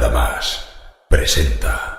nada más presenta.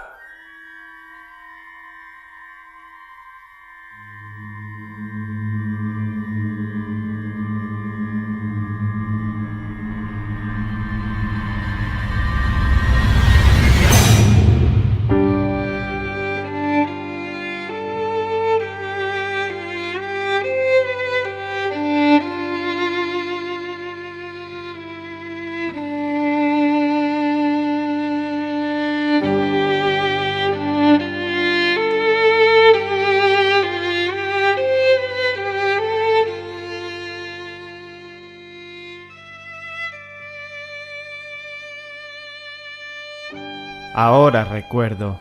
Ahora recuerdo.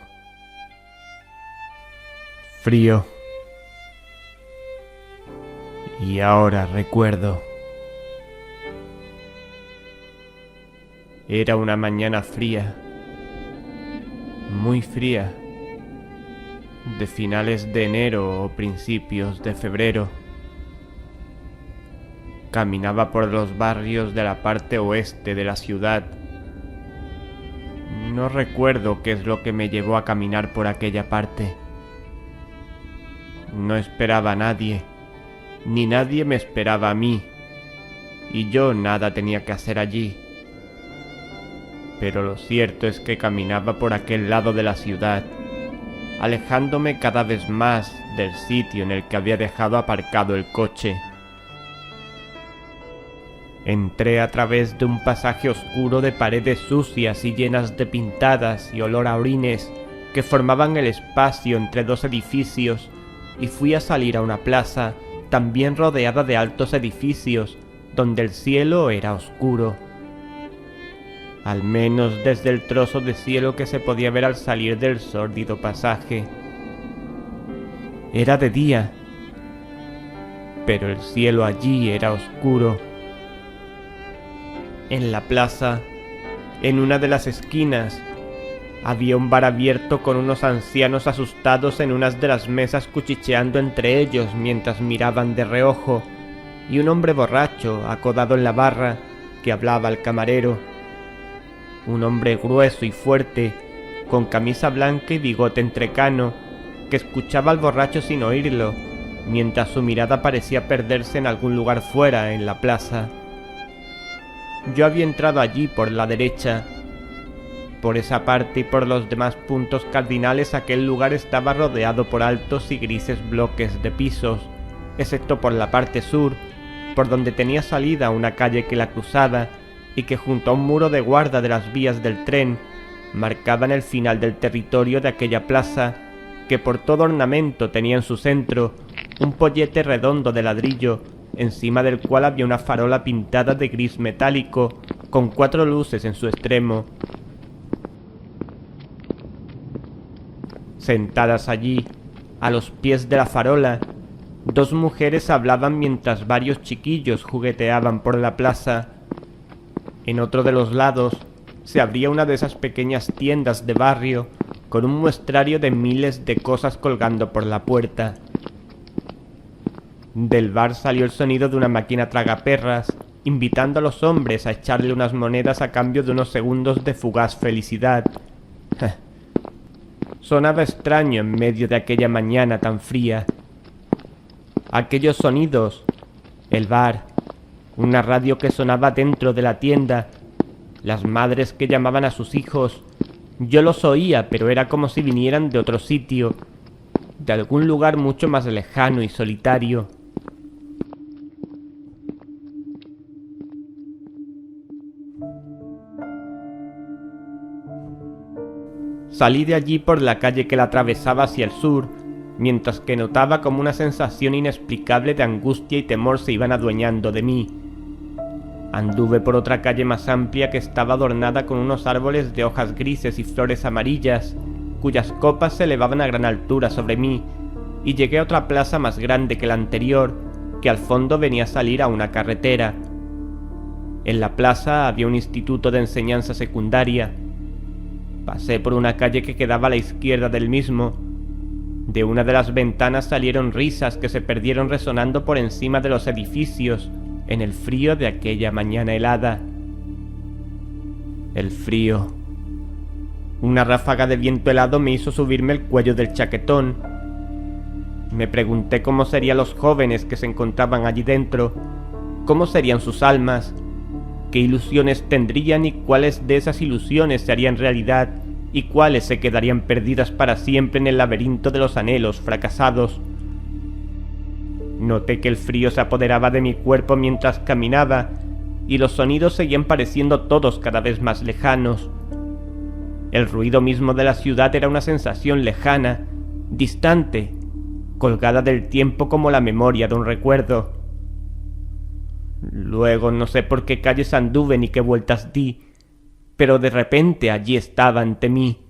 Frío. Y ahora recuerdo. Era una mañana fría. Muy fría. De finales de enero o principios de febrero. Caminaba por los barrios de la parte oeste de la ciudad. No recuerdo qué es lo que me llevó a caminar por aquella parte. No esperaba a nadie, ni nadie me esperaba a mí, y yo nada tenía que hacer allí. Pero lo cierto es que caminaba por aquel lado de la ciudad, alejándome cada vez más del sitio en el que había dejado aparcado el coche. Entré a través de un pasaje oscuro de paredes sucias y llenas de pintadas y olor a orines que formaban el espacio entre dos edificios y fui a salir a una plaza también rodeada de altos edificios donde el cielo era oscuro. Al menos desde el trozo de cielo que se podía ver al salir del sórdido pasaje. Era de día, pero el cielo allí era oscuro. En la plaza, en una de las esquinas, había un bar abierto con unos ancianos asustados en unas de las mesas cuchicheando entre ellos mientras miraban de reojo, y un hombre borracho acodado en la barra que hablaba al camarero. Un hombre grueso y fuerte, con camisa blanca y bigote entrecano, que escuchaba al borracho sin oírlo, mientras su mirada parecía perderse en algún lugar fuera en la plaza. Yo había entrado allí por la derecha. Por esa parte y por los demás puntos cardinales aquel lugar estaba rodeado por altos y grises bloques de pisos, excepto por la parte sur, por donde tenía salida una calle que la cruzaba y que junto a un muro de guarda de las vías del tren marcaban el final del territorio de aquella plaza que por todo ornamento tenía en su centro un pollete redondo de ladrillo encima del cual había una farola pintada de gris metálico con 4 luces en su extremo. Sentadas allí, a los pies de la farola, 2 mujeres hablaban mientras varios chiquillos jugueteaban por la plaza. En otro de los lados se abría una de esas pequeñas tiendas de barrio con un muestrario de miles de cosas colgando por la puerta. Del bar salió el sonido de una máquina tragaperras, invitando a los hombres a echarle unas monedas a cambio de unos segundos de fugaz felicidad. Sonaba extraño en medio de aquella mañana tan fría. Aquellos sonidos, el bar, una radio que sonaba dentro de la tienda, las madres que llamaban a sus hijos, yo los oía, pero era como si vinieran de otro sitio, de algún lugar mucho más lejano y solitario. Salí de allí por la calle que la atravesaba hacia el sur, mientras que notaba como una sensación inexplicable de angustia y temor se iban adueñando de mí. Anduve por otra calle más amplia que estaba adornada con unos árboles de hojas grises y flores amarillas, cuyas copas se elevaban a gran altura sobre mí, y llegué a otra plaza más grande que la anterior, que al fondo venía a salir a una carretera. En la plaza había un instituto de enseñanza secundaria. Pasé por una calle que quedaba a la izquierda del mismo. De una de las ventanas salieron risas que se perdieron resonando por encima de los edificios en el frío de aquella mañana helada. El frío, Una ráfaga de viento helado me hizo subirme el cuello del chaquetón. Me pregunté cómo serían los jóvenes que se encontraban allí dentro, cómo serían sus almas, qué ilusiones tendrían y cuáles de esas ilusiones se harían realidad y cuáles se quedarían perdidas para siempre en el laberinto de los anhelos fracasados. Noté que el frío se apoderaba de mi cuerpo mientras caminaba y los sonidos seguían pareciendo todos cada vez más lejanos. El ruido mismo de la ciudad era una sensación lejana, distante, colgada del tiempo como la memoria de un recuerdo. Luego no sé por qué calles anduve ni qué vueltas di, pero de repente allí estaba ante mí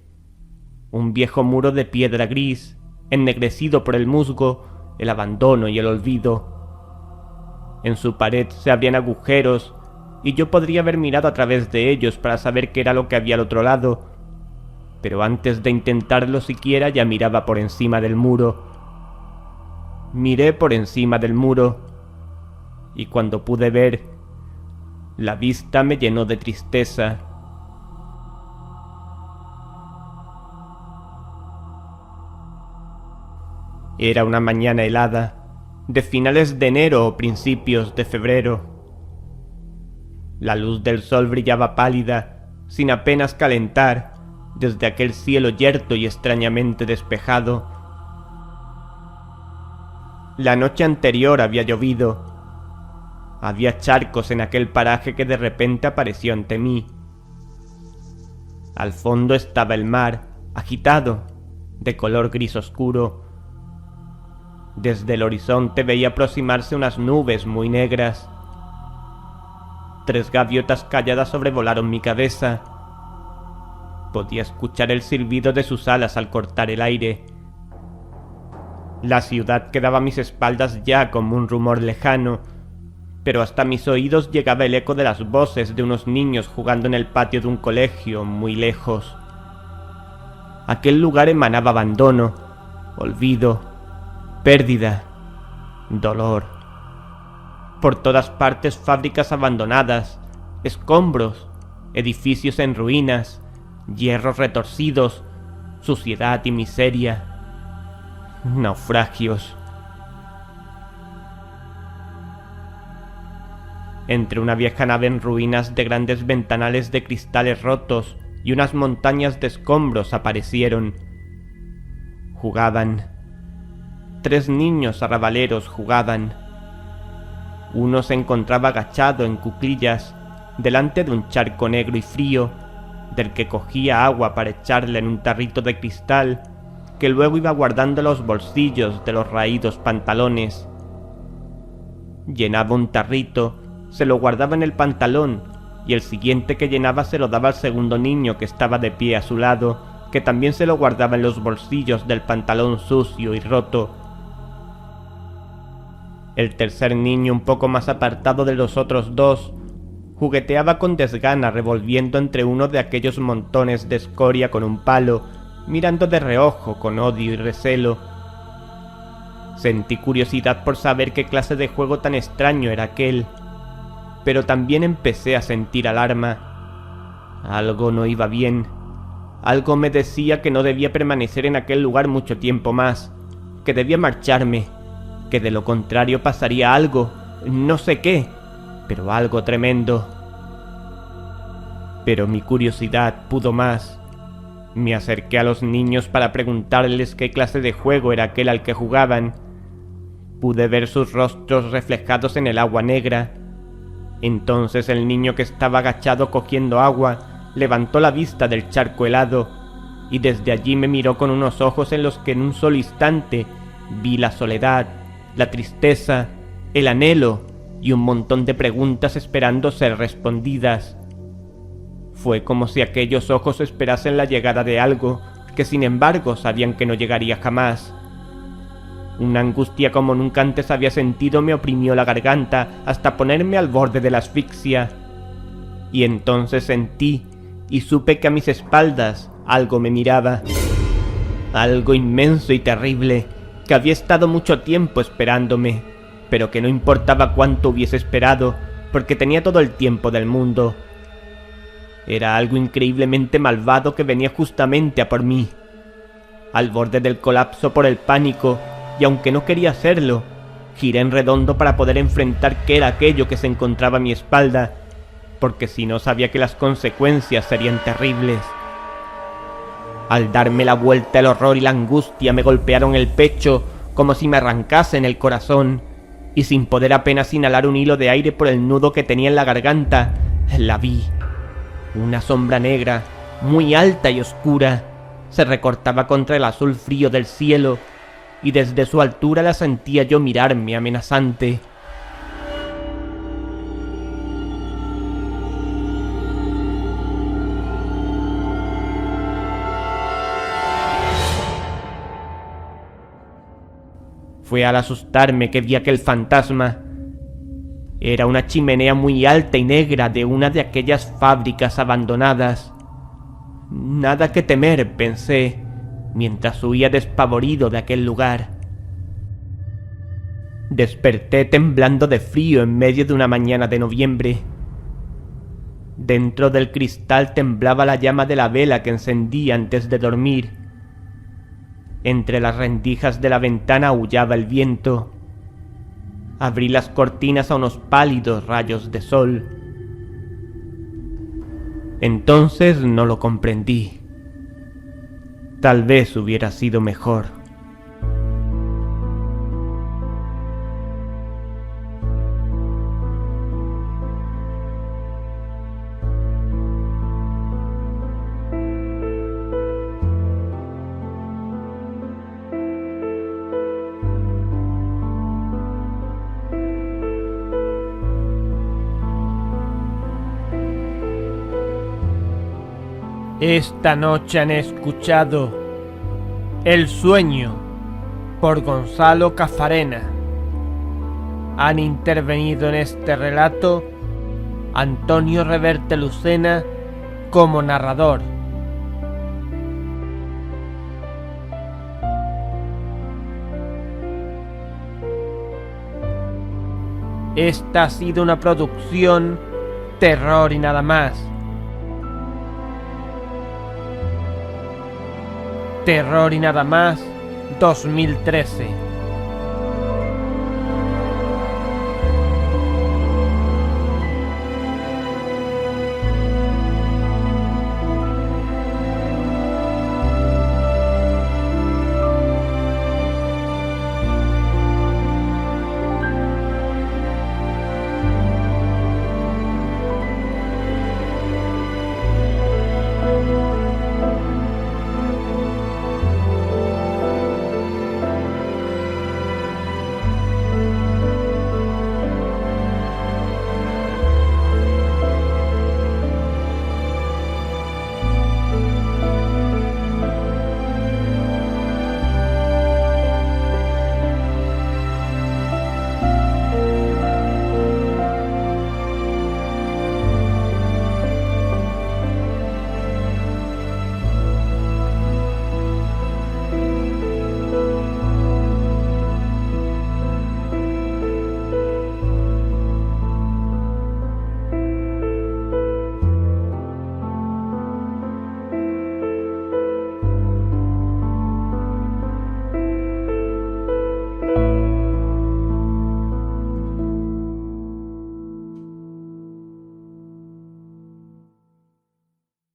un viejo muro de piedra gris, ennegrecido por el musgo, el abandono y el olvido. En su pared se abrían agujeros y yo podría haber mirado a través de ellos para saber qué era lo que había al otro lado, pero antes de intentarlo siquiera ya miraba por encima del muro. Miré por encima del muro y cuando pude ver, la vista me llenó de tristeza. Era una mañana helada, de finales de enero o principios de febrero. La luz del sol brillaba pálida, sin apenas calentar, desde aquel cielo yerto y extrañamente despejado. La noche anterior había llovido. Había charcos en aquel paraje que de repente apareció ante mí. Al fondo estaba el mar, agitado, de color gris oscuro. Desde el horizonte veía aproximarse unas nubes muy negras. 3 gaviotas calladas sobrevolaron mi cabeza. Podía escuchar el silbido de sus alas al cortar el aire. La ciudad quedaba a mis espaldas ya como un rumor lejano, pero hasta mis oídos llegaba el eco de las voces de unos niños jugando en el patio de un colegio muy lejos. Aquel lugar emanaba abandono, olvido, pérdida, dolor. Por todas partes fábricas abandonadas, escombros, edificios en ruinas, hierros retorcidos, suciedad y miseria, naufragios. Entre una vieja nave en ruinas de grandes ventanales de cristales rotos y unas montañas de escombros aparecieron. Jugaban. 3 niños arrabaleros jugaban. Uno se encontraba agachado en cuclillas delante de un charco negro y frío, del que cogía agua para echarle en un tarrito de cristal que luego iba guardando en los bolsillos de los raídos pantalones. Llenaba un tarrito, se lo guardaba en el pantalón y el siguiente que llenaba se lo daba al segundo niño que estaba de pie a su lado, que también se lo guardaba en los bolsillos del pantalón sucio y roto. El tercer niño, un poco más apartado de los otros 2, jugueteaba con desgana revolviendo entre uno de aquellos montones de escoria con un palo, mirando de reojo con odio y recelo. Sentí curiosidad por saber qué clase de juego tan extraño era aquel, pero también empecé a sentir alarma. Algo no iba bien. Algo me decía que no debía permanecer en aquel lugar mucho tiempo más, que debía marcharme, que de lo contrario pasaría algo, no sé qué, pero algo tremendo. Pero mi curiosidad pudo más. Me acerqué a los niños para preguntarles qué clase de juego era aquel al que jugaban. Pude ver sus rostros reflejados en el agua negra. Entonces el niño que estaba agachado cogiendo agua levantó la vista del charco helado y desde allí me miró con unos ojos en los que en un solo instante vi la soledad, la tristeza, el anhelo y un montón de preguntas esperando ser respondidas. Fue como si aquellos ojos esperasen la llegada de algo que sin embargo sabían que no llegaría jamás. Una angustia como nunca antes había sentido me oprimió la garganta hasta ponerme al borde de la asfixia. Y entonces sentí y supe que a mis espaldas algo me miraba. Algo inmenso y terrible, que había estado mucho tiempo esperándome, pero que no importaba cuánto hubiese esperado, porque tenía todo el tiempo del mundo. Era algo increíblemente malvado que venía justamente a por mí. Al borde del colapso por el pánico, y aunque no quería hacerlo, giré en redondo para poder enfrentar qué era aquello que se encontraba a mi espalda, porque si no sabía que las consecuencias serían terribles. Al darme la vuelta, el horror y la angustia me golpearon el pecho como si me arrancasen el corazón, y sin poder apenas inhalar un hilo de aire por el nudo que tenía en la garganta, la vi. Una sombra negra, muy alta y oscura, se recortaba contra el azul frío del cielo, y desde su altura la sentía yo mirarme amenazante. Fue al asustarme que vi aquel fantasma. Era una chimenea muy alta y negra de una de aquellas fábricas abandonadas. Nada que temer, pensé, mientras huía despavorido de aquel lugar. Desperté temblando de frío en medio de una mañana de noviembre. Dentro del cristal temblaba la llama de la vela que encendí antes de dormir. Entre las rendijas de la ventana aullaba el viento. Abrí las cortinas a unos pálidos rayos de sol. Entonces no lo comprendí. Tal vez hubiera sido mejor. Esta noche han escuchado El sueño por Gonzalo Cafarena. Han intervenido en este relato Antonio Reverte Lucena como narrador. Esta ha sido una producción Terror y nada más. Terror y nada más 2013.